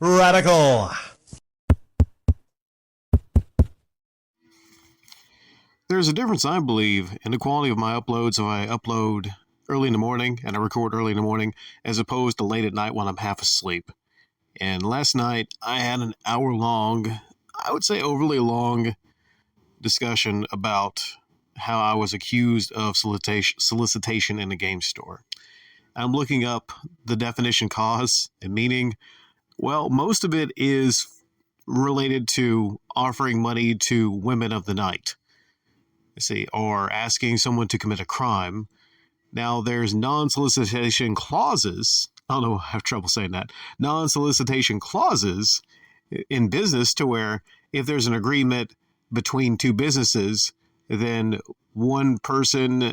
Radical. There's a difference, I believe, in the quality of my uploads if I upload early in the morning and I record early in the morning as opposed to late at night when I'm half asleep. And last night I had an hour-long, I would say overly long, discussion about how I was accused of solicitation in a game store. I'm looking up the definition, cause, and meaning. Well, most of it is related to offering money to women of the night. Or asking someone to commit a crime. Now, there's non-solicitation clauses. I don't know, I have trouble saying that. Non-solicitation clauses in business to where if there's an agreement between two businesses, then one person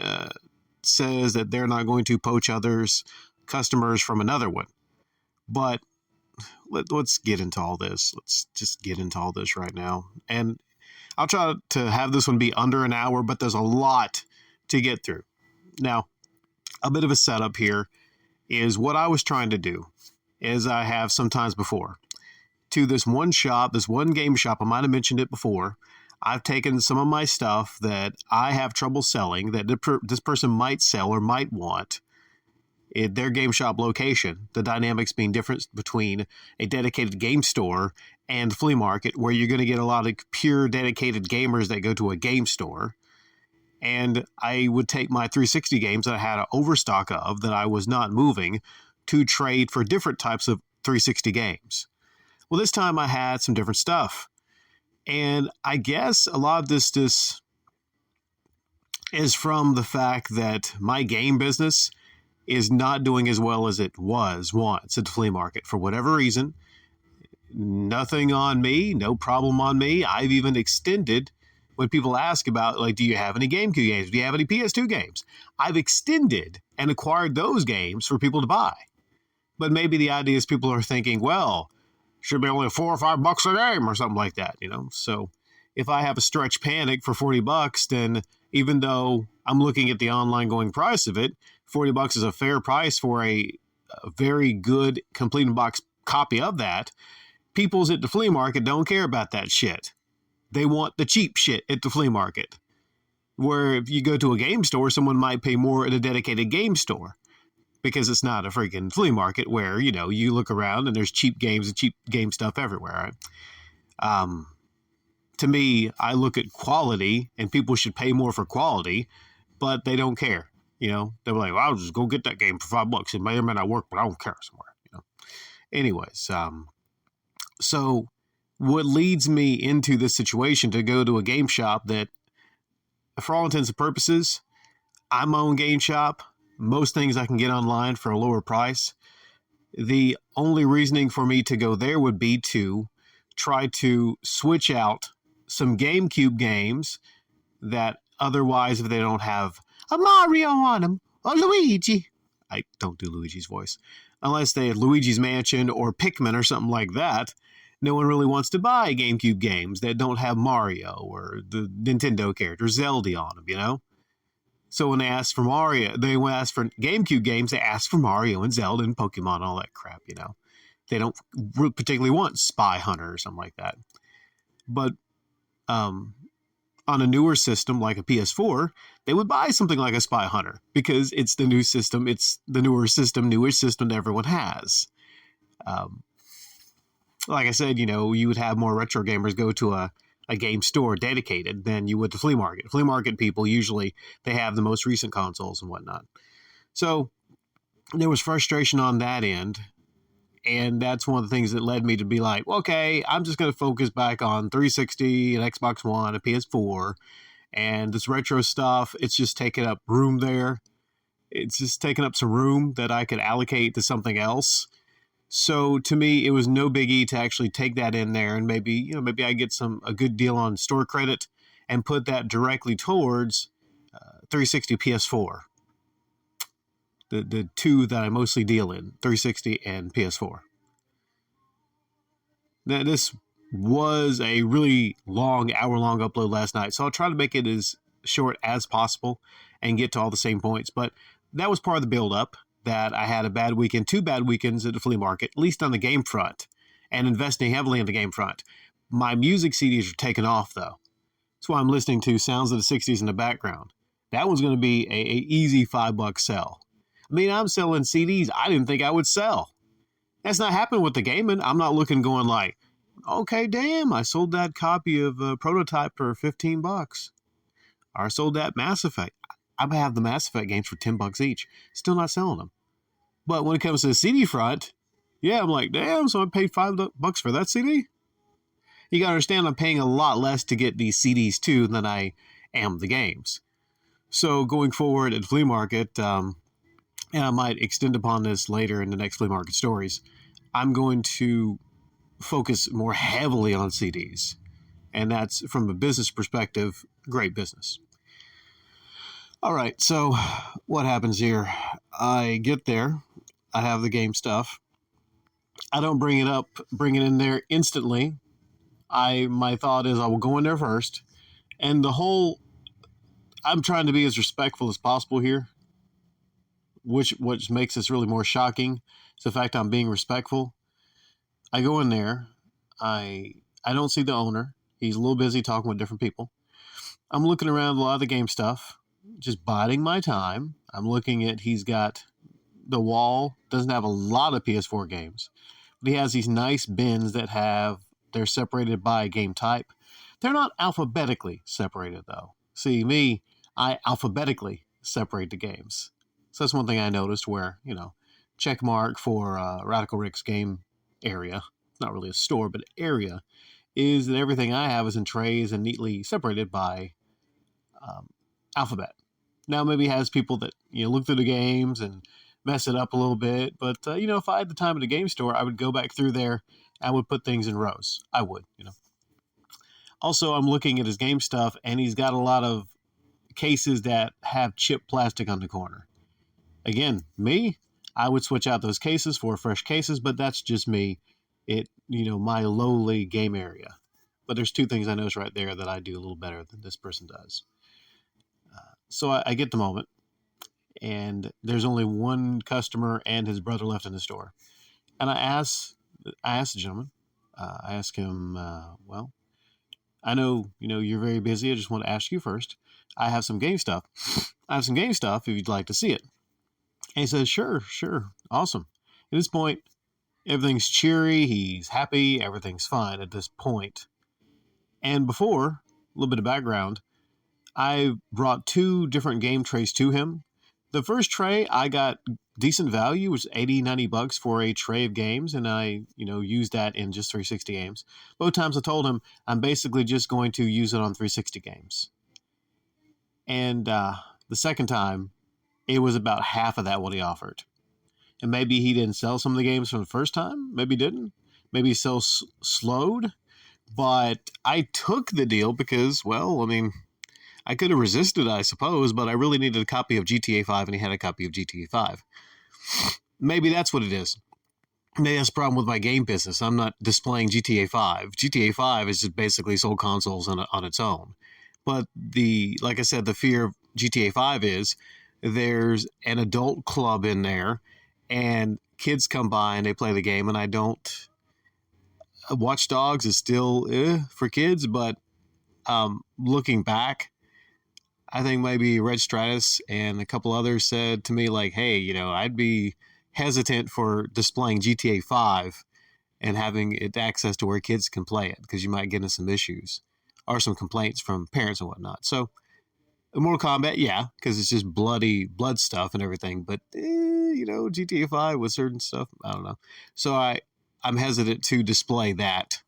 says that they're not going to poach others, customers from another one. But let's get into all this. Let's just get into all this right now. And I'll try to have this one be under an hour, but there's a lot to get through. Now, a bit of a setup here is what I was trying to do, as I have sometimes before. To this one shop, this one game shop, I might have mentioned it before, I've taken some of my stuff that I have trouble selling, that this person might sell or might want, at their game shop location, the dynamics being different between a dedicated game store and flea market, where you're going to get a lot of pure dedicated gamers that go to a game store. And I would take my 360 games that I had an overstock of that I was not moving to trade for different types of 360 games. Well, this time I had some different stuff. And I guess a lot of this is from the fact that my game business is not doing as well as it was once at the flea market for whatever reason. Nothing on me, no problem on me. I've even extended when people ask about, like, do you have any GameCube games? Do you have any PS2 games? I've extended and acquired those games for people to buy. But maybe the idea is people are thinking, well, should be only $4 or $5 a game or something like that, So if I have a stretch panic for $40, then even though I'm looking at the online going price of it, $40 is a fair price for a very good complete in box copy of that. People's at the flea market don't care about that shit. They want the cheap shit at the flea market. Where if you go to a game store, someone might pay more at a dedicated game store because it's not a freaking flea market where, you look around and there's cheap games and cheap game stuff everywhere. Right? To me, I look at quality and people should pay more for quality, but they don't care. They're like, well, I'll just go get that game for $5. It may or may not work, but I don't care somewhere. Anyways, so what leads me into this situation to go to a game shop that, for all intents and purposes, I'm my own game shop. Most things I can get online for a lower price. The only reasoning for me to go there would be to try to switch out some GameCube games that otherwise, if they don't have a Mario on them, or Luigi. I don't do Luigi's voice. Unless they have Luigi's Mansion or Pikmin or something like that, no one really wants to buy GameCube games that don't have Mario or the Nintendo character, Zelda on them, So when they ask for Mario, they ask for GameCube games, they ask for Mario and Zelda and Pokemon and all that crap, They don't particularly want Spy Hunter or something like that. But on a newer system like a PS4, they would buy something like a Spy Hunter because it's the new system. It's the newer system that everyone has. Like I said, you would have more retro gamers go to a game store dedicated than you would to flea market. Flea market people, usually they have the most recent consoles and whatnot. So there was frustration on that end. And that's one of the things that led me to be like, okay, I'm just going to focus back on 360 and Xbox One and PS4. And this retro stuff, it's just taking up room there. It's just taking up some room that I could allocate to something else. So to me, it was no biggie to actually take that in there and maybe I get a good deal on store credit and put that directly towards 360 PS4. The two that I mostly deal in, 360 and PS4. Now, this was a really long, hour-long upload last night, so I'll try to make it as short as possible and get to all the same points. But that was part of the build-up, that I had a bad weekend, 2 bad weekends at the flea market, at least on the game front. and investing heavily in the game front. My music CDs are taking off, though. That's why I'm listening to Sounds of the 60s in the background. That one's going to be a easy $5 sell. I mean, I'm selling CDs I didn't think I would sell. That's not happening with the gaming. I'm not looking going like, okay, damn, I sold that copy of Prototype for $15. Or I sold that Mass Effect. I have the Mass Effect games for $10 each. Still not selling them. But when it comes to the CD front, yeah, I'm like, damn, so I paid $5 for that CD? You got to understand I'm paying a lot less to get these CDs too than I am the games. So going forward at the flea market, and I might extend upon this later in the next flea market stories, I'm going to focus more heavily on CDs. And that's, from a business perspective, great business. All right, so what happens here? I get there. I have the game stuff. I don't bring it in there instantly. My thought is I will go in there first. And I'm trying to be as respectful as possible here, which makes this really more shocking. It's the fact I'm being respectful. I go in there. I don't see the owner. He's a little busy talking with different people. I'm looking around a lot of the game stuff, just biding my time. I'm looking at, he's got the wall, doesn't have a lot of PS4 games, but he has these nice bins they're separated by game type. They're not alphabetically separated, though. See, me, I alphabetically separate the games. So that's one thing I noticed where, check mark for Radical Rick's game area. It's not really a store, but area. Is that everything I have is in trays and neatly separated by alphabet. Now, maybe it has people that, look through the games and mess it up a little bit. But, if I had the time at a game store, I would go back through there and would put things in rows. I would. Also, I'm looking at his game stuff, and he's got a lot of cases that have chipped plastic on the corner. Again, me, I would switch out those cases for fresh cases, but that's just me. My lowly game area. But there's two things I noticed right there that I do a little better than this person does. So I get the moment, and there's only one customer and his brother left in the store. And I asked the gentleman, I asked him, well, I know, you're very busy. I just want to ask you first. I have some game stuff. If you'd like to see it. And he says, sure, awesome. At this point, everything's cheery. He's happy. Everything's fine at this point. And before, a little bit of background, I brought 2 different game trays to him. The first tray, I got decent value, was $80-$90 for a tray of games, and I, used that in just 360 games. Both times I told him I'm basically just going to use it on 360 games. And the second time, it was about half of that what he offered. And maybe he didn't sell some of the games from the first time. Maybe he didn't. Maybe he slowed. But I took the deal because, I could have resisted, I suppose, but I really needed a copy of GTA 5, and he had a copy of GTA 5. Maybe that's what it is. Maybe that's the problem with my game business. I'm not displaying GTA 5. GTA 5 is just basically sold consoles on its own. But like I said, the fear of GTA 5 is there's an adult club in there, and kids come by and they play the game, and I don't... Watch Dogs is still for kids, but looking back, I think maybe Red Stratus and a couple others said to me, like, hey, I'd be hesitant for displaying GTA 5 and having it access to where kids can play it, because you might get into some issues or some complaints from parents and whatnot. So Mortal Kombat, yeah, because it's just blood stuff and everything. But, GTA 5 with certain stuff, I don't know. So I'm hesitant to display that.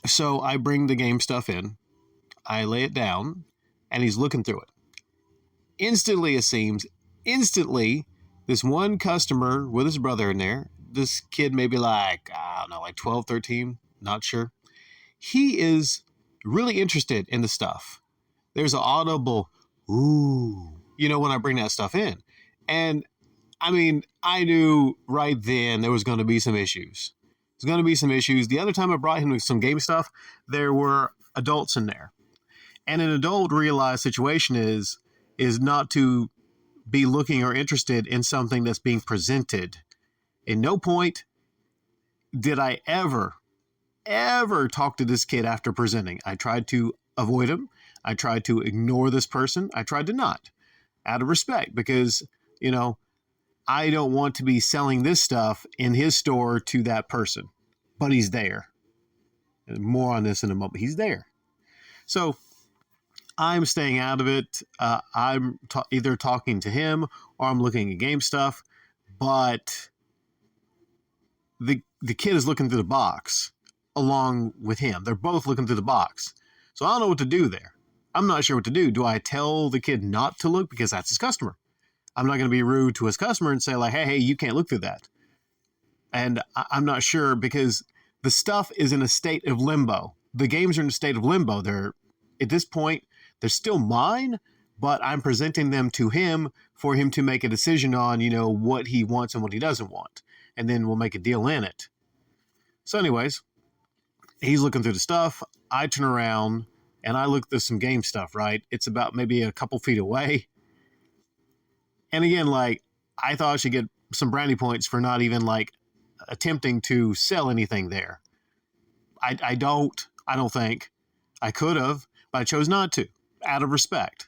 So I bring the game stuff in. I lay it down, and he's looking through it. Instantly, it seems, this one customer with his brother in there, this kid maybe like 12, 13, not sure. He is really interested in the stuff. There's an audible, ooh, when I bring that stuff in. And, I knew right then there was going to be some issues. The other time I brought him some game stuff, there were adults in there. And an adult realized situation is not to be looking or interested in something that's being presented. At no point did I ever talk to this kid after presenting. I tried to avoid him. I tried to ignore this person. I tried to not, out of respect, because, I don't want to be selling this stuff in his store to that person. But he's there. More on this in a moment. He's there. So I'm staying out of it. I'm either talking to him or I'm looking at game stuff. But the kid is looking through the box along with him. They're both looking through the box. So I don't know what to do there. I'm not sure what to do. Do I tell the kid not to look because that's his customer? I'm not going to be rude to his customer and say like, hey, you can't look through that. And I'm not sure because the stuff is in a state of limbo. The games are in a state of limbo. They're, at this point, they're still mine, but I'm presenting them to him for him to make a decision on, what he wants and what he doesn't want. And then we'll make a deal in it. So anyways, he's looking through the stuff. I turn around and I look through some game stuff, right? It's about maybe a couple feet away. And again, like, I thought I should get some brownie points for not even like attempting to sell anything there. I don't think I could have, but I chose not to out of respect.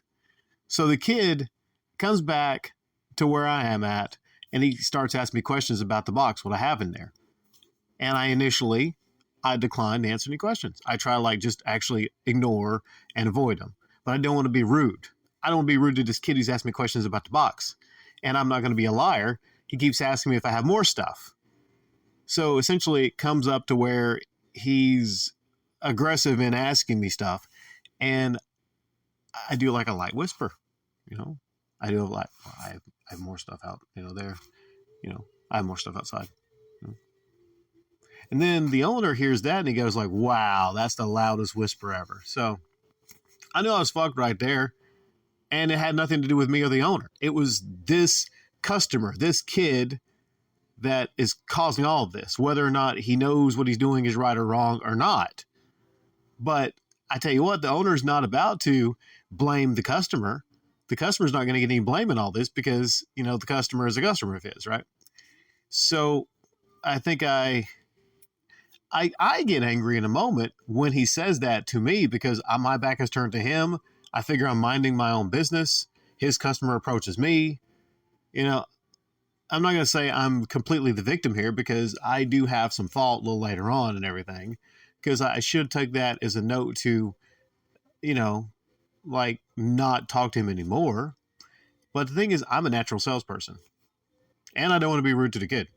So the kid comes back to where I am at and he starts asking me questions about the box, what I have in there. And I declined to answer any questions. I try to like just actually ignore and avoid them, but I don't want to be rude. I don't want to be rude to this kid who's asking me questions about the box. And I'm not going to be a liar. He keeps asking me if I have more stuff. So essentially it comes up to where he's aggressive in asking me stuff. And I do like a light whisper, I do like, I have more stuff out, there, I have more stuff outside. And then the owner hears that and he goes like, wow, that's the loudest whisper ever. So I knew I was fucked right there. And it had nothing to do with me or the owner. It was this customer, this kid that is causing all of this, whether or not he knows what he's doing is right or wrong or not. But I tell you what, the owner's not about to blame the customer. The customer's not going to get any blame in all this because, the customer is a customer of his, right? So I think I get angry in a moment when he says that to me because my back is turned to him. I figure I'm minding my own business. His customer approaches me. I'm not going to say I'm completely the victim here because I do have some fault a little later on and everything, because I should take that as a note to, like not talk to him anymore. But the thing is, I'm a natural salesperson and I don't want to be rude to the kid.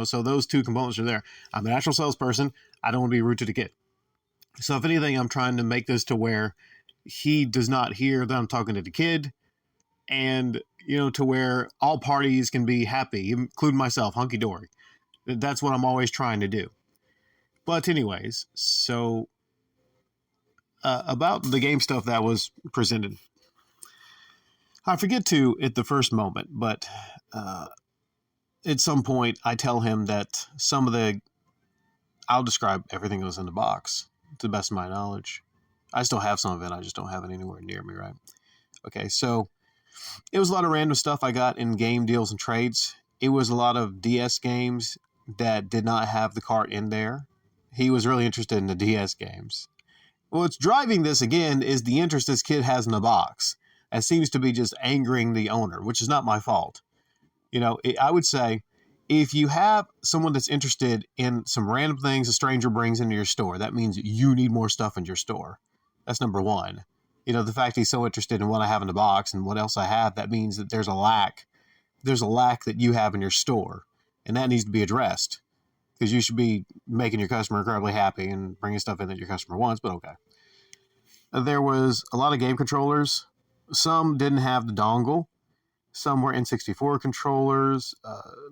So those two components are there. I'm a natural salesperson. I don't want to be rude to the kid. So if anything, I'm trying to make this to where he does not hear that I'm talking to the kid and, to where all parties can be happy, including myself, hunky-dory. That's what I'm always trying to do. But anyways, so about the game stuff that was presented, I forget to at the first moment, but at some point I tell him that I'll describe everything that was in the box to the best of my knowledge. I still have some of it. I just don't have it anywhere near me, right? Okay, so it was a lot of random stuff I got in game deals and trades. It was a lot of DS games that did not have the cart in there. He was really interested in the DS games. What's driving this, again, is the interest this kid has in the box. That seems to be just angering the owner, which is not my fault. I would say if you have someone that's interested in some random things a stranger brings into your store, that means you need more stuff in your store. That's number one. The fact he's so interested in what I have in the box and what else I have, that means that there's a lack. There's a lack that you have in your store, and that needs to be addressed because you should be making your customer incredibly happy and bringing stuff in that your customer wants, but okay. There was a lot of game controllers. Some didn't have the dongle. Some were N64 controllers,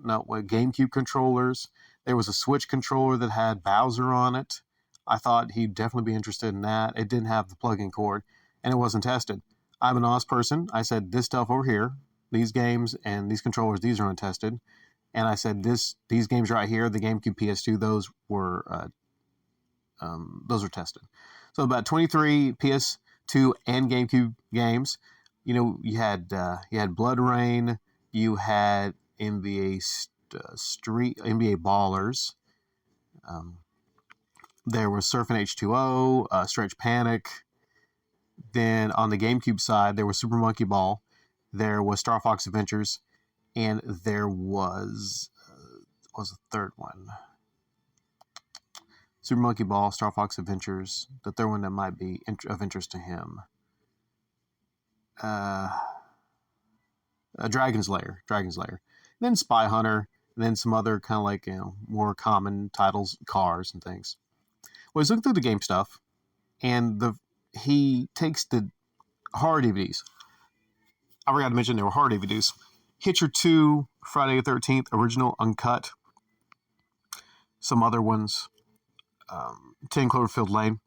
GameCube controllers. There was a Switch controller that had Bowser on it. I thought he'd definitely be interested in that. It didn't have the plug-in cord, and it wasn't tested. I'm an honest person. I said, this stuff over here, these games and these controllers, these are untested. And I said, these games right here, the GameCube, PS2, those were tested. So about 23 PS2 and GameCube games. You had Blood Rain, you had NBA Street NBA Ballers. There was Surfing H2O, Stretch Panic. Then on the GameCube side, there was Super Monkey Ball. There was Star Fox Adventures. And there was the third one? Super Monkey Ball, Star Fox Adventures. The third one that might be of interest to him. Dragon's Lair. Then Spy Hunter. And then some other kind of like, more common titles, cars and things. Well, he's looking through the game stuff, and he takes the horror DVDs. I forgot to mention there were horror DVDs. Hitcher 2, Friday the 13th, original, uncut. Some other ones. 10 Cloverfield Lane.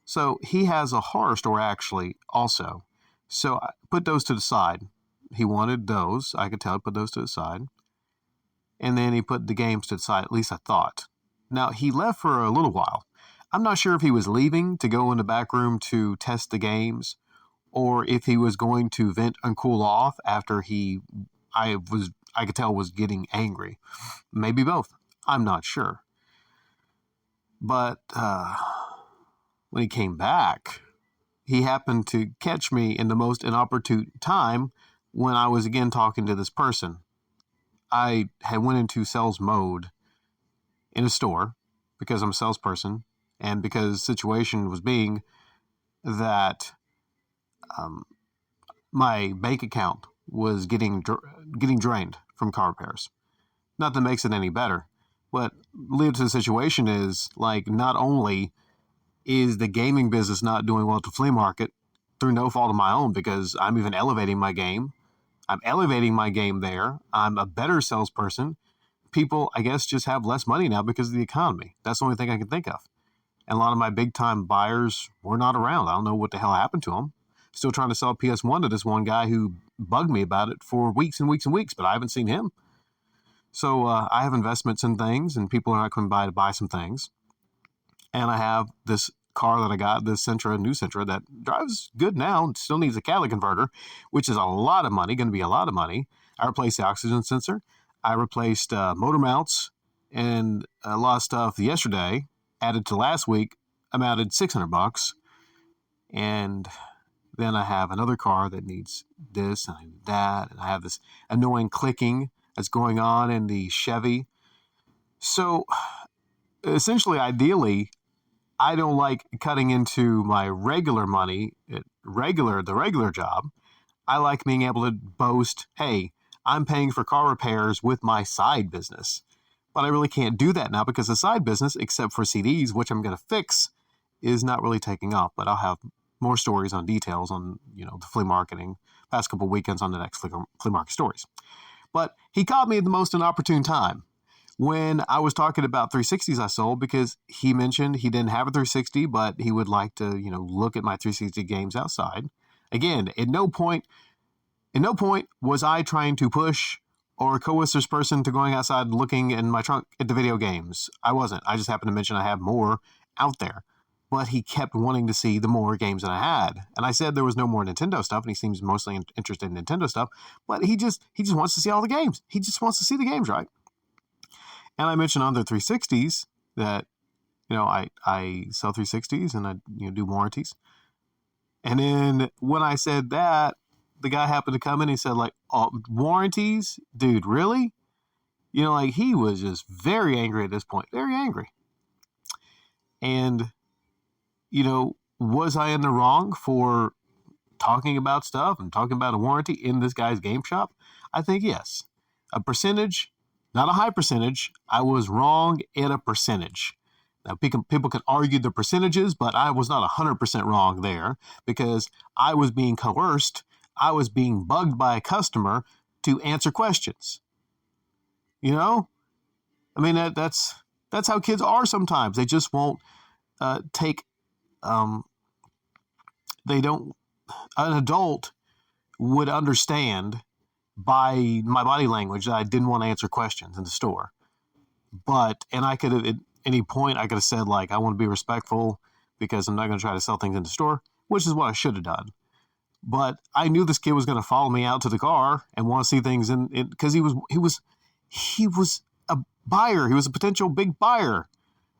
So he has a horror store actually also. So I put those to the side. He wanted those. I could tell he put those to the side. And then he put the games to the side, at least I thought. Now, he left for a little while. I'm not sure if he was leaving to go in the back room to test the games, or if he was going to vent and cool off after I could tell was getting angry. Maybe both. I'm not sure. But when he came back, he happened to catch me in the most inopportune time when I was again talking to this person. I had went into sales mode in a store because I'm a salesperson, and because the situation was being that my bank account was getting drained from car repairs. Not that makes it any better. What led to the situation is, like, not only is the gaming business not doing well at the flea market through no fault of my own, because I'm even elevating my game. I'm elevating my game there. I'm a better salesperson. People, I guess, just have less money now because of the economy. That's the only thing I can think of. And a lot of my big-time buyers were not around. I don't know what the hell happened to them. Still trying to sell a PS1 to this one guy who bugged me about it for weeks and weeks and weeks, but I haven't seen him. So I have investments in things, and people are not coming by to buy some things. And I have this car that I got, this new Sentra, that drives good now. It still needs a catalytic converter, which is a lot of money, going to be a lot of money. I replaced the oxygen sensor. I replaced motor mounts and a lot of stuff yesterday. Added to last week, amounted $600. And then I have another car that needs this and that. And I have this annoying clicking that's going on in the Chevy. So essentially, ideally, I don't like cutting into my regular money, the regular job. I like being able to boast, hey, I'm paying for car repairs with my side business. But I really can't do that now because the side business, except for CDs, which I'm going to fix, is not really taking off. But I'll have more stories on details on, the flea marketing, past couple weekends on the next flea market stories. But he caught me at the most inopportune time when I was talking about 360s I sold, because he mentioned he didn't have a 360, but he would like to, look at my 360 games outside. Again, at no point was I trying to push or coerce this person to going outside looking in my trunk at the video games. I wasn't. I just happened to mention I have more out there. But he kept wanting to see the more games that I had. And I said there was no more Nintendo stuff, and he seems mostly interested in Nintendo stuff. But he just wants to see all the games. He just wants to see the games, right? And I mentioned on the 360s that, I sell 360s and I do warranties. And then when I said that, the guy happened to come in and he said, like, oh, warranties? Dude, really? He was just very angry at this point. Very angry. And, was I in the wrong for talking about stuff and talking about a warranty in this guy's game shop? I think yes. A percentage, not a high percentage. I was wrong at a percentage. Now, people can argue the percentages, but I was not 100% wrong there because I was being coerced. I was being bugged by a customer to answer questions. I mean, that's how kids are sometimes. They just won't take, they don't, an adult would understand by my body language that I didn't want to answer questions in the store. And I could have, at any point, I could have said, like, I want to be respectful because I'm not going to try to sell things in the store, which is what I should have done. But I knew this kid was going to follow me out to the car and want to see things in because he was a buyer. He was a potential big buyer.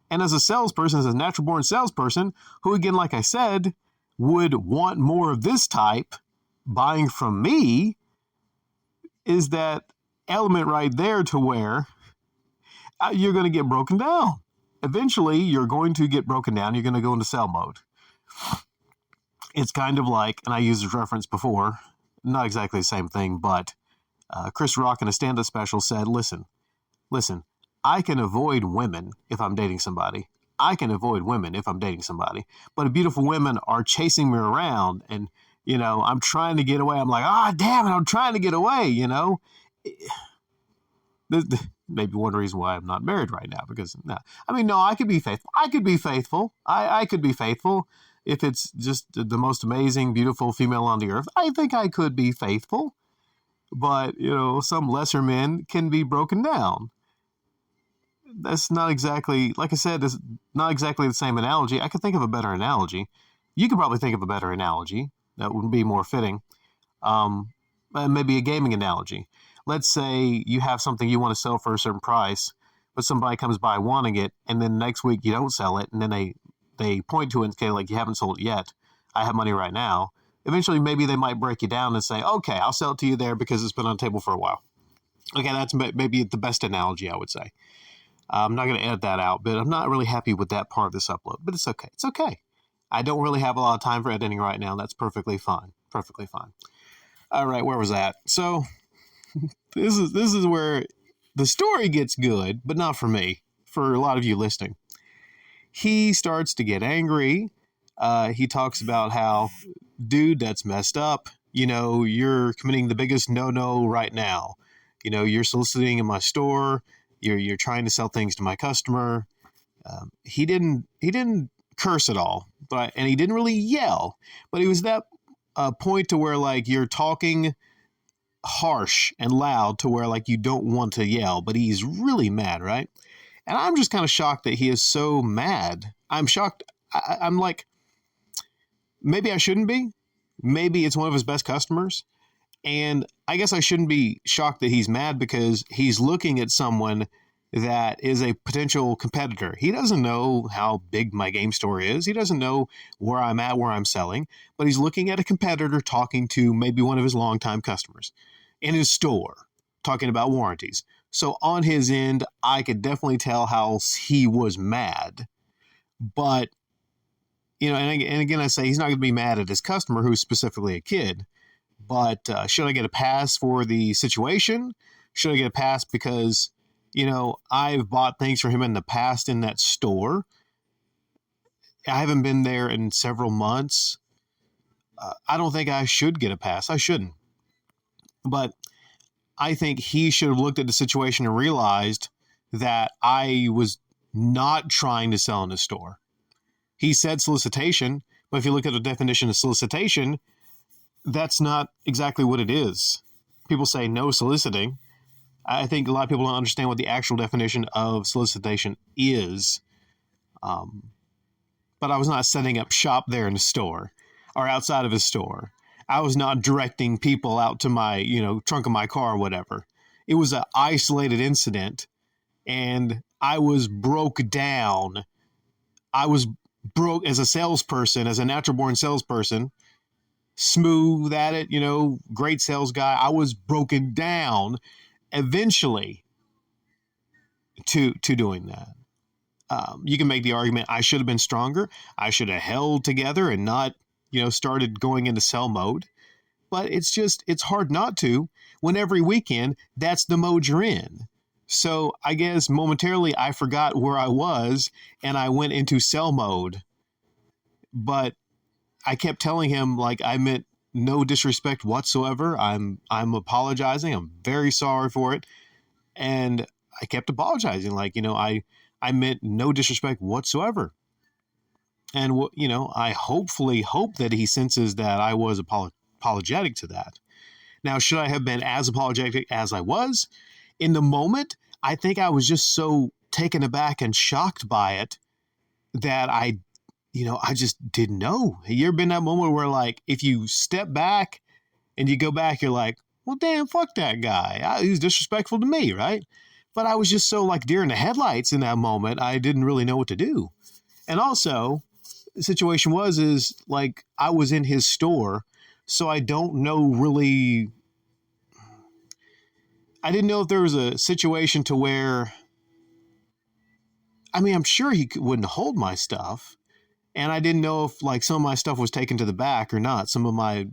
And as a salesperson, as a natural born salesperson, who again, like I said, would want more of this type buying from me, is that element right there to where you're going to get broken down. Eventually, you're going to get broken down. You're going to go into sell mode. It's kind of like, and I used this reference before, not exactly the same thing, but Chris Rock in a stand-up special said, listen, I can avoid women if I'm dating somebody. I can avoid women if I'm dating somebody. But if beautiful women are chasing me around and, I'm trying to get away, I'm like, damn it, I'm trying to get away, Maybe one reason why I'm not married right now, because, no, I could be faithful. I could be faithful. I could be faithful if it's just the most amazing, beautiful female on the earth. I think I could be faithful. But, some lesser men can be broken down. That's not exactly, like I said, it's not exactly the same analogy. I could think of a better analogy. You could probably think of a better analogy that would be more fitting. Maybe a gaming analogy. Let's say you have something you want to sell for a certain price, but somebody comes by wanting it, and then next week you don't sell it, and then they point to it and say, like, you haven't sold it yet. I have money right now. Eventually, maybe they might break you down and say, okay, I'll sell it to you there because it's been on the table for a while. Okay, that's maybe the best analogy, I would say. I'm not going to edit that out, but I'm not really happy with that part of this upload. But it's okay. It's okay. I don't really have a lot of time for editing right now. That's perfectly fine. Perfectly fine. All right, where was that? So this is where the story gets good, but not for me. For a lot of you listening, he starts to get angry. He talks about how, dude, that's messed up. You're committing the biggest no-no right now. You're soliciting in my store. You're trying to sell things to my customer. He didn't curse at all, and he didn't really yell, but he was that point to where, like, you're talking harsh and loud to where, like, you don't want to yell, but he's really mad, right? And I'm just kind of shocked that he is so mad. I'm shocked. I'm like, maybe I shouldn't be. Maybe it's one of his best customers. And I guess I shouldn't be shocked that he's mad because he's looking at someone that is a potential competitor. He doesn't know how big my game store is. He doesn't know where I'm at, where I'm selling, but he's looking at a competitor talking to maybe one of his longtime customers in his store, talking about warranties. So on his end, I could definitely tell how he was mad. But, and again, I say he's not going to be mad at his customer, who's specifically a kid. But should I get a pass for the situation? Should I get a pass because, I've bought things for him in the past in that store? I haven't been there in several months. I don't think I should get a pass. I shouldn't. But I think he should have looked at the situation and realized that I was not trying to sell in the store. He said solicitation, but if you look at the definition of solicitation, that's not exactly what it is. People say no soliciting. I think a lot of people don't understand what the actual definition of solicitation is. But I was not setting up shop there in the store or outside of a store. I was not directing people out to my, trunk of my car or whatever. It was an isolated incident, and I was broke down. I was broke as a salesperson, as a natural-born salesperson, smooth at it, great sales guy. I was broken down eventually to doing that. You can make the argument I should have been stronger. I should have held together and not, started going into sell mode. But it's hard not to when every weekend that's the mode you're in. So I guess momentarily I forgot where I was and I went into sell mode. But I kept telling him, like, I meant no disrespect whatsoever. I'm apologizing. I'm very sorry for it. And I kept apologizing. Like, I meant no disrespect whatsoever. And, I hopefully hope that he senses that I was apologetic to that. Now, should I have been as apologetic as I was? In the moment, I think I was just so taken aback and shocked by it that I just didn't know. You ever been that moment where, like, if you step back and you go back, you're like, well, damn, fuck that guy. He's disrespectful to me, right? But I was just so like deer in the headlights in that moment. I didn't really know what to do. And also, the situation is like I was in his store, so I don't know really. I didn't know if there was a situation to where, I mean, I'm sure wouldn't hold my stuff. And I didn't know if like some of my stuff was taken to the back or not, some of my,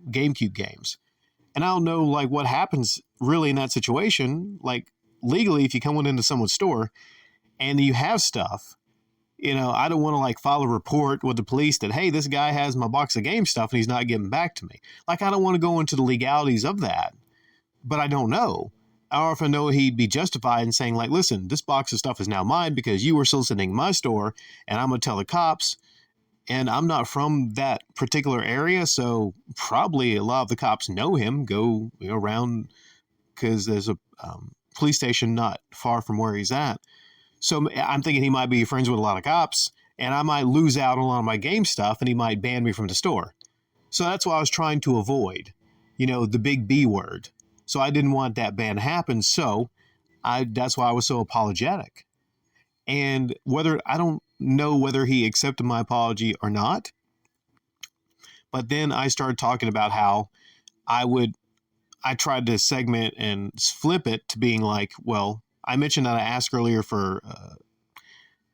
GameCube games. And I don't know like what happens really in that situation. Like legally, if you come into someone's store and you have stuff, I don't want to like file a report with the police that, hey, this guy has my box of game stuff and he's not giving back to me. Like, I don't want to go into the legalities of that, but I don't know. Or if I know he'd be justified in saying like, listen, this box of stuff is now mine because you were soliciting my store and I'm going to tell the cops. And I'm not from that particular area, so probably a lot of the cops know him, go around because there's a police station not far from where he's at. So I'm thinking he might be friends with a lot of cops, and I might lose out on a lot of my game stuff, and he might ban me from the store. So that's what I was trying to avoid, the big B word. So I didn't want that ban to happen, so that's why I was so apologetic. And I don't know whether he accepted my apology or not. But then I started talking about how I tried to segment and flip it to being like, well, I mentioned that I asked earlier for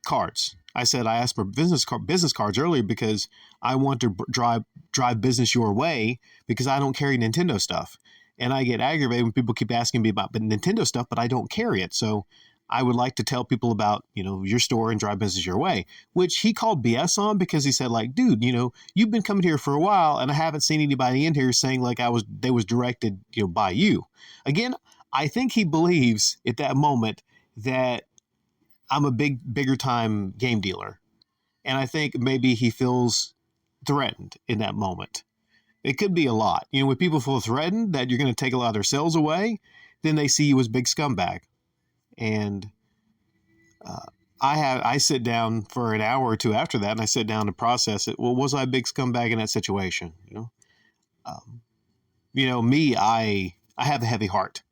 cards. I said I asked for business cards earlier because I want to drive business your way because I don't carry Nintendo stuff. And I get aggravated when people keep asking me about Nintendo stuff, but I don't carry it. So I would like to tell people about, your store and drive business your way, which he called BS on because he said like, dude, you've been coming here for a while and I haven't seen anybody in here saying like they was directed, by you. Again, I think he believes at that moment that I'm a bigger time game dealer. And I think maybe he feels threatened in that moment. It could be a lot. When people feel threatened that you're going to take a lot of their sales away, then they see you as big scumbag. And I sit down for an hour or two after that, and I sit down to process it. Well, was I a big scumbag in that situation? Me, I have a heavy heart,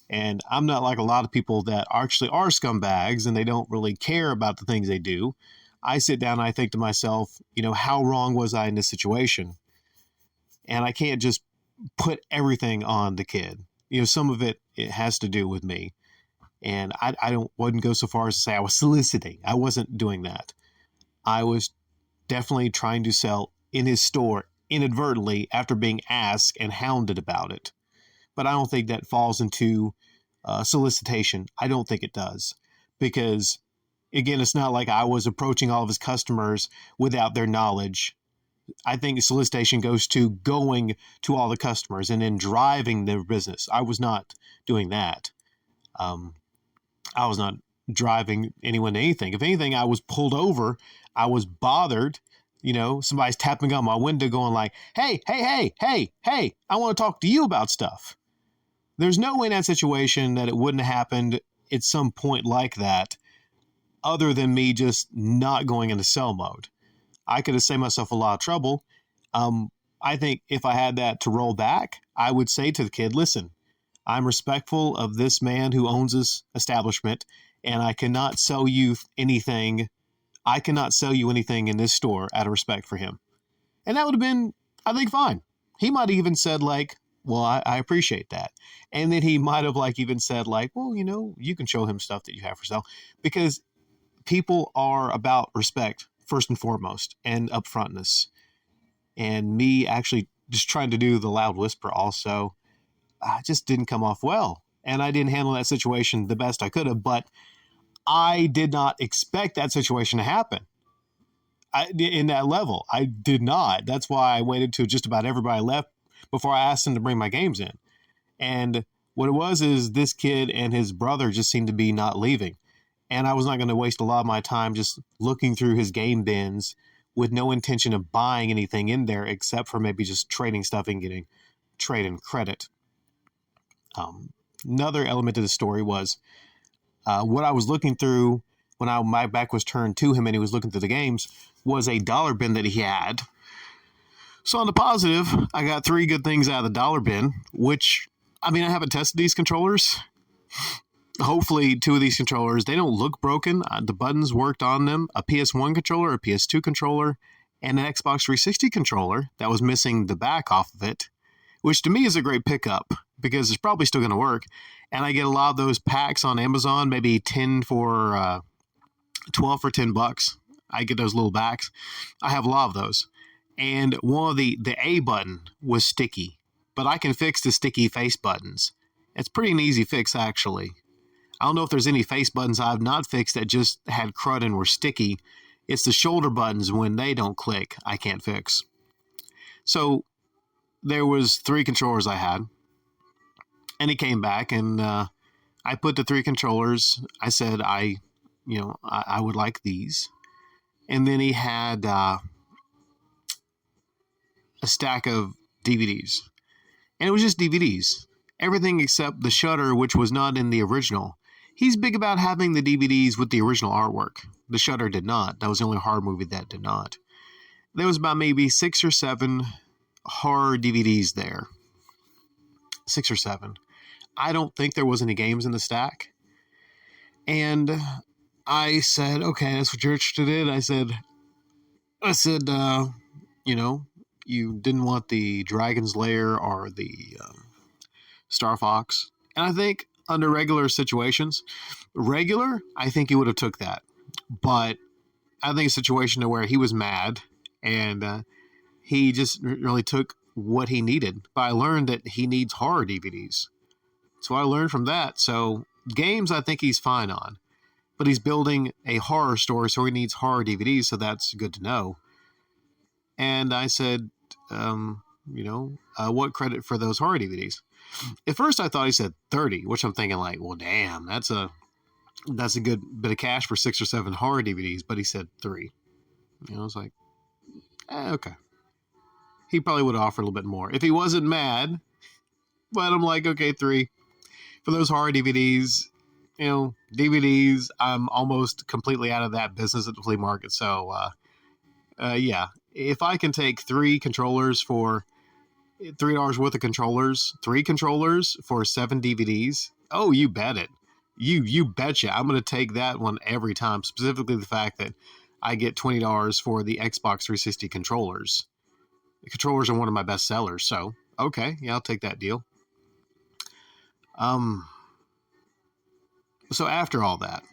and I'm not like a lot of people that actually are scumbags and they don't really care about the things they do. I sit down and I think to myself, how wrong was I in this situation? And I can't just put everything on the kid. Some of it has to do with me. And I wouldn't go so far as to say I was soliciting. I wasn't doing that. I was definitely trying to sell in his store inadvertently after being asked and hounded about it. But I don't think that falls into solicitation. I don't think it does. Because, again, it's not like I was approaching all of his customers without their knowledge. I think solicitation goes to going to all the customers and then driving their business. I was not doing that. I was not driving anyone to anything. If anything, I was pulled over. I was bothered. Somebody's tapping on my window going like, hey, I want to talk to you about stuff. There's no way in that situation that it wouldn't have happened at some point like that other than me just not going into sell mode. I could have saved myself a lot of trouble. I think if I had that to roll back, I would say to the kid, listen, I'm respectful of this man who owns this establishment, and I cannot sell you anything. I cannot sell you anything in this store out of respect for him. And that would have been, I think, fine. He might have even said like, well, I appreciate that. And then he might have like even said like, well, you can show him stuff that you have for sale, because people are about respect first and foremost and upfrontness. And me actually just trying to do the loud whisper also, just didn't come off well. And I didn't handle that situation the best I could have, but I did not expect that situation to happen in that level. I did not. That's why I waited till just about everybody left before I asked them to bring my games in. And what it was is this kid and his brother just seemed to be not leaving. And I was not going to waste a lot of my time just looking through his game bins with no intention of buying anything in there except for maybe just trading stuff and getting trade and credit. Another element of the story was what I was looking through when my back was turned to him and he was looking through the games was a dollar bin that he had. So on the positive, I got 3 good things out of the dollar bin, which, I mean, I haven't tested these controllers. hopefully two of these controllers, they don't look broken. The buttons worked on them. A PS1 controller, a PS2 controller, and an Xbox 360 controller that was missing the back off of it, which to me is a great pickup because it's probably still going to work. And I get a lot of those packs on Amazon, maybe 10 for 12 for $10. I get those little backs. I have a lot of those. And one of the A button was sticky, but I can fix the sticky face buttons. It's pretty an easy fix, actually. I don't know if there's any face buttons I've not fixed that just had crud and were sticky. It's the shoulder buttons when they don't click, I can't fix. So there was 3 controllers I had, and he came back and I put the 3 controllers. I said I would like these, and then he had a stack of DVDs, and it was just DVDs, everything except the Shutter, which was not in the original. He's big about having the DVDs with the original artwork. The Shutter did not. That was the only horror movie that did not. There was about maybe 6 or 7 horror DVDs there. 6 or 7. I don't think there was any games in the stack. And I said, okay, that's what you're interested in. I said, you didn't want the Dragon's Lair or the Star Fox. And I think under regular situations, I think he would have took that. But I think a situation where he was mad and he just really took what he needed. But I learned that he needs horror DVDs. So I learned from that. So games, I think he's fine on. But he's building a horror story, so he needs horror DVDs, so that's good to know. And I said, what credit for those horror DVDs? At first, I thought he said 30, which I'm thinking like, well, damn, that's a good bit of cash for 6 or 7 horror DVDs. But he said 3. I was like, okay. He probably would have offered a little bit more if he wasn't mad. But I'm like, okay, 3 for those horror DVDs. DVDs. I'm almost completely out of that business at the flea market. So, yeah, if I can take 3 controllers for $3 worth of controllers, 3 controllers for 7 DVDs. Oh, you bet it. You betcha. I'm going to take that one every time. Specifically, the fact that I get $20 for the Xbox 360 controllers. The controllers are one of my best sellers. So, okay, yeah, I'll take that deal. So after all that,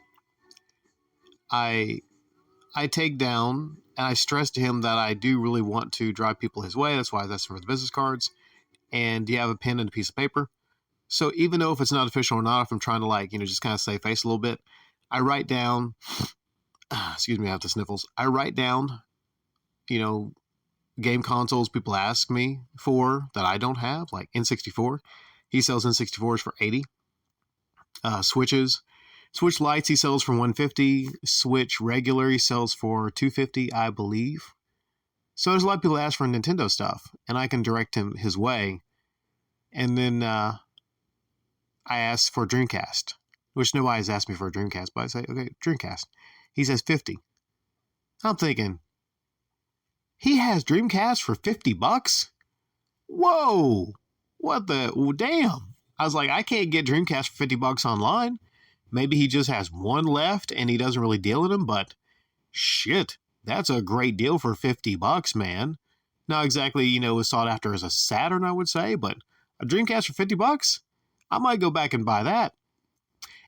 I take down. And I stressed to him that I do really want to drive people his way. That's why I asked for the business cards. And do you have a pen and a piece of paper? So even though if it's not official or not, if I'm trying to just kind of save face a little bit, I write down, excuse me, I have the sniffles. I write down, game consoles people ask me for that I don't have, like N64. He sells N64s for $80. Switch Lights he sells for $150. Switch regular he sells for $250, I believe. So there's a lot of people that ask for Nintendo stuff, and I can direct him his way. And then I ask for Dreamcast, which nobody's asked me for a Dreamcast, but I say, okay, Dreamcast. He says 50. I'm thinking, he has Dreamcast for $50? Whoa! What the? Well, damn! I was like, I can't get Dreamcast for $50 online. Maybe he just has one left and he doesn't really deal in them, but shit, that's a great deal for $50, man. Not exactly, was sought after as a Saturn, I would say, but a Dreamcast for $50? I might go back and buy that.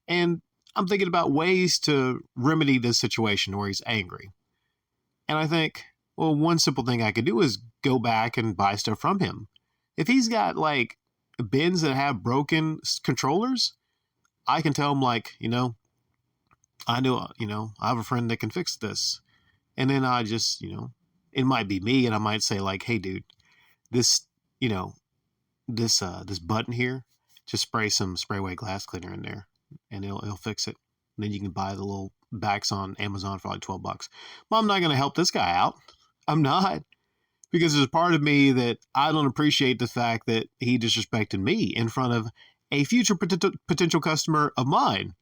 And I'm thinking about ways to remedy this situation where he's angry. And I think, well, one simple thing I could do is go back and buy stuff from him. If he's got like bins that have broken controllers, I can tell him I have a friend that can fix this. And then I just, it might be me and I might say like, hey dude, this button here, just spray some spray away glass cleaner in there and it'll fix it. And then you can buy the little backs on Amazon for like $12. Well, I'm not going to help this guy out. I'm not. Because there's a part of me that I don't appreciate the fact that he disrespected me in front of a future potential customer of mine.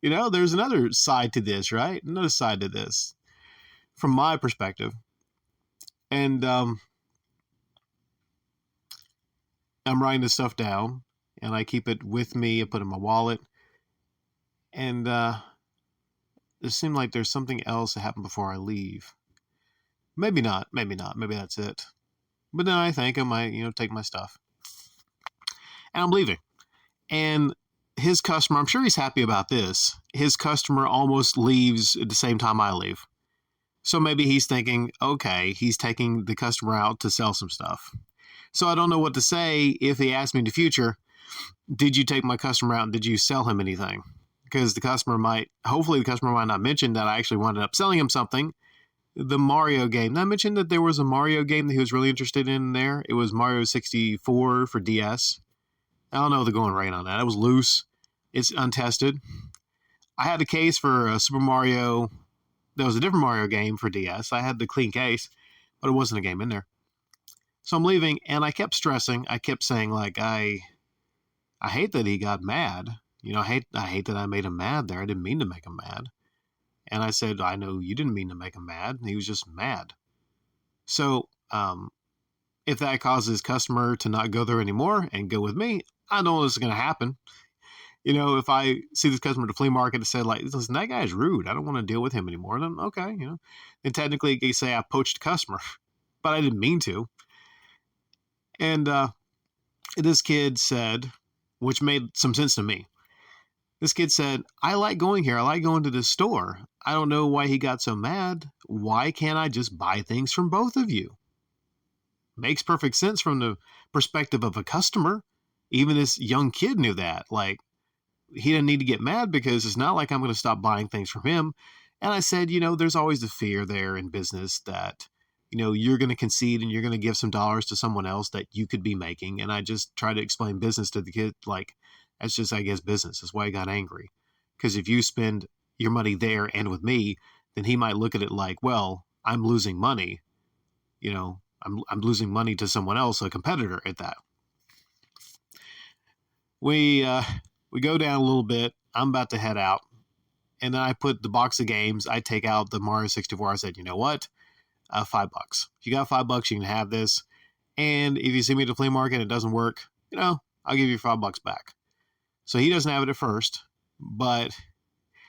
There's another side to this, right? Another side to this from my perspective. And I'm writing this stuff down and I keep it with me. I put it in my wallet. And it seemed like there's something else that happened before I leave. Maybe not. Maybe not. Maybe that's it. But then I thank him. I, take my stuff. And I'm leaving. And his customer, I'm sure he's happy about this. His customer almost leaves at the same time I leave. So maybe he's thinking, okay, he's taking the customer out to sell some stuff. So I don't know what to say if he asks me in the future, did you take my customer out and did you sell him anything? Because hopefully the customer might not mention that I actually wound up selling him something. The Mario game. Did I mention that there was a Mario game that he was really interested in there? It was Mario 64 for DS. I don't know the going rate on that. It was loose. It's untested. I had a case for a Super Mario. There was a different Mario game for DS. I had the clean case, but it wasn't a game in there. So I'm leaving, and I kept stressing. I kept saying, like, I hate that he got mad. I hate that I made him mad there. I didn't mean to make him mad. And I said, I know you didn't mean to make him mad. He was just mad. So if that causes his customer to not go there anymore and go with me, I know this is going to happen. If I see this customer at the flea market and say, like, listen, that guy's rude. I don't want to deal with him anymore. Then, okay, then technically you say I poached a customer, but I didn't mean to. And this kid said, which made some sense to me. This kid said, I like going here. I like going to this store. I don't know why he got so mad. Why can't I just buy things from both of you? Makes perfect sense from the perspective of a customer. Even this young kid knew that. Like, he didn't need to get mad because it's not like I'm going to stop buying things from him. And I said, there's always the fear there in business that, you're going to concede and you're going to give some dollars to someone else that you could be making. And I just try to explain business to the kid. Like, that's just, I guess, business. That's why he got angry. Because if you spend your money there and with me, then he might look at it like, well, I'm losing money. I'm losing money to someone else, a competitor at that. We go down a little bit. I'm about to head out. And then I put the box of games. I take out the Mario 64. I said, you know what? $5. If you got $5, you can have this. And if you see me at the flea market and it doesn't work, I'll give you $5 back. So he doesn't have it at first, but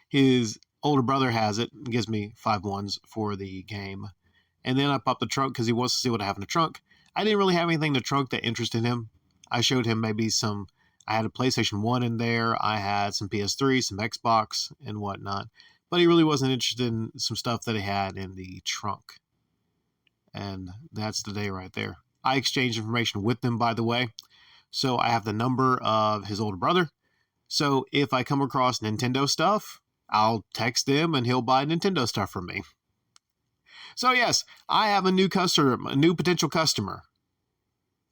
his older brother has it and gives me 5 ones for the game. And then I pop the trunk because he wants to see what I have in the trunk. I didn't really have anything in the trunk that interested him. I showed him maybe I had a PlayStation 1 in there. I had some PS3, some Xbox, and whatnot. But he really wasn't interested in some stuff that he had in the trunk. And that's the day right there. I exchanged information with them, by the way. So I have the number of his older brother. So if I come across Nintendo stuff, I'll text them and he'll buy Nintendo stuff from me. So yes, I have a new potential customer.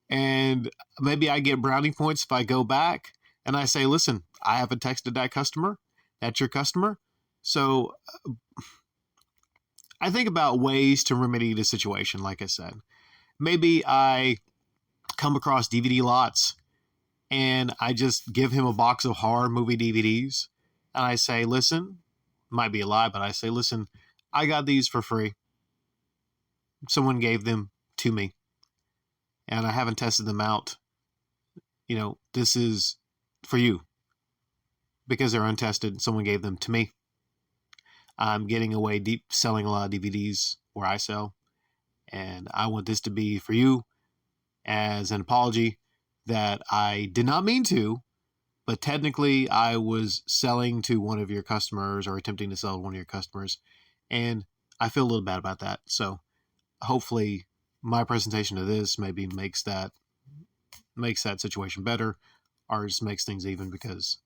And maybe I get brownie points if I go back and I say, listen, I haven't texted that customer. That's your customer. So I think about ways to remedy the situation, like I said. Maybe I come across DVD lots and I just give him a box of horror movie DVDs. And I say, listen, might be a lie, but I say, listen, I got these for free. Someone gave them to me. And I haven't tested them out. This is for you. Because they're untested, someone gave them to me. I'm getting away deep selling a lot of DVDs where I sell. And I want this to be for you as an apology that I did not mean to, but technically I was selling to one of your customers or attempting to sell to one of your customers. And I feel a little bad about that. So hopefully my presentation of this maybe makes that situation better or just makes things even because,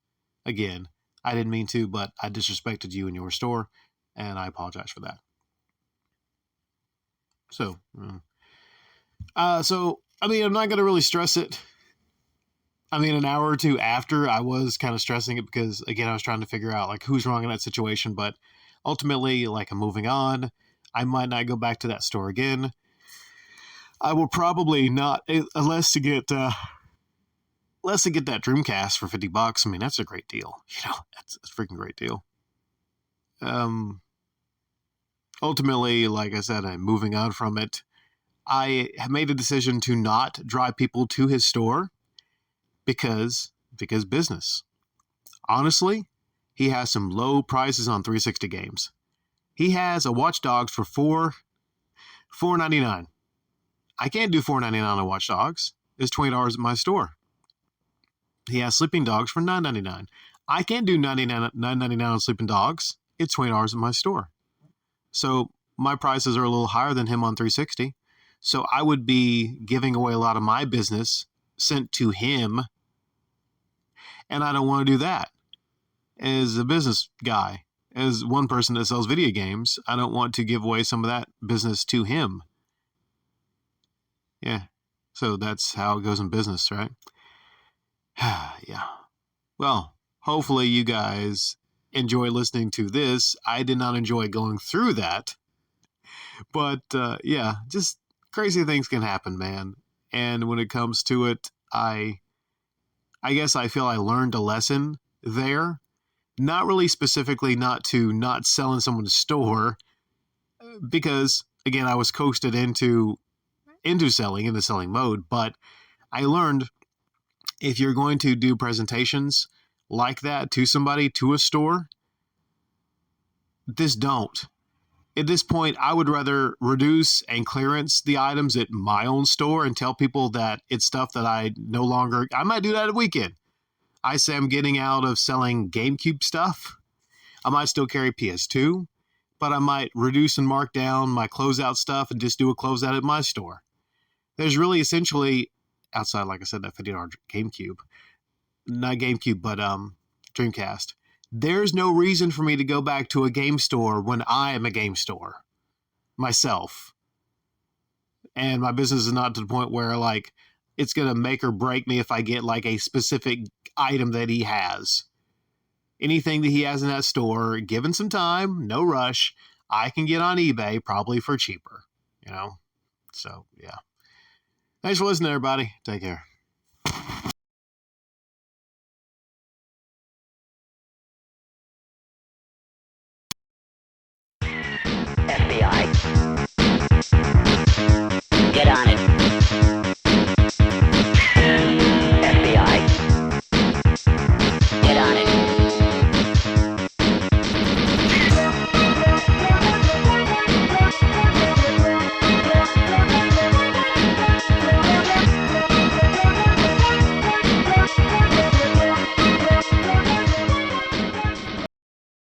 again, I didn't mean to, but I disrespected you in your store, and I apologize for that. So, I'm not going to really stress it. An hour or two after, I was kind of stressing it because, again, I was trying to figure out, like, who's wrong in that situation, but ultimately, like, I'm moving on. I might not go back to that store again. I will probably not, unless to get that Dreamcast for $50. That's a great deal. That's a freaking great deal. Ultimately, like I said, I'm moving on from it. I have made a decision to not drive people to his store because business. Honestly, he has some low prices on 360 games. He has a Watch Dogs for $4.99. I can't do $4.99 on Watch Dogs. It's $20 at my store. He has Sleeping Dogs for $9.99. I can't do $9.99 on Sleeping Dogs. It's $20 at my store. So my prices are a little higher than him on 360. So I would be giving away a lot of my business sent to him. And I don't want to do that. As a business guy, as one person that sells video games, I don't want to give away some of that business to him. Yeah. So that's how it goes in business, right? Yeah. Well, hopefully you guys enjoy listening to this. I did not enjoy going through that. But yeah, just crazy things can happen, man. And when it comes to it, I guess I feel I learned a lesson there. Not really specifically not sell in someone's store, because again, I was coasted into selling mode, but I learned if you're going to do presentations like that to somebody, to a store, don't. At this point, I would rather reduce and clearance the items at my own store and tell people that it's stuff that I might do that at a weekend. I say I'm getting out of selling GameCube stuff. I might still carry PS2, but I might reduce and mark down my closeout stuff and just do a closeout at my store. There's really essentially, outside, like I said, that $50 GameCube, not GameCube, but Dreamcast, there's no reason for me to go back to a game store when I am a game store myself. And my business is not to the point where like it's going to make or break me if I get like a specific item that he has. Anything that he has in that store, given some time, no rush, I can get on eBay probably for cheaper, So, yeah. Thanks for listening, everybody. Take care. FBI. Get on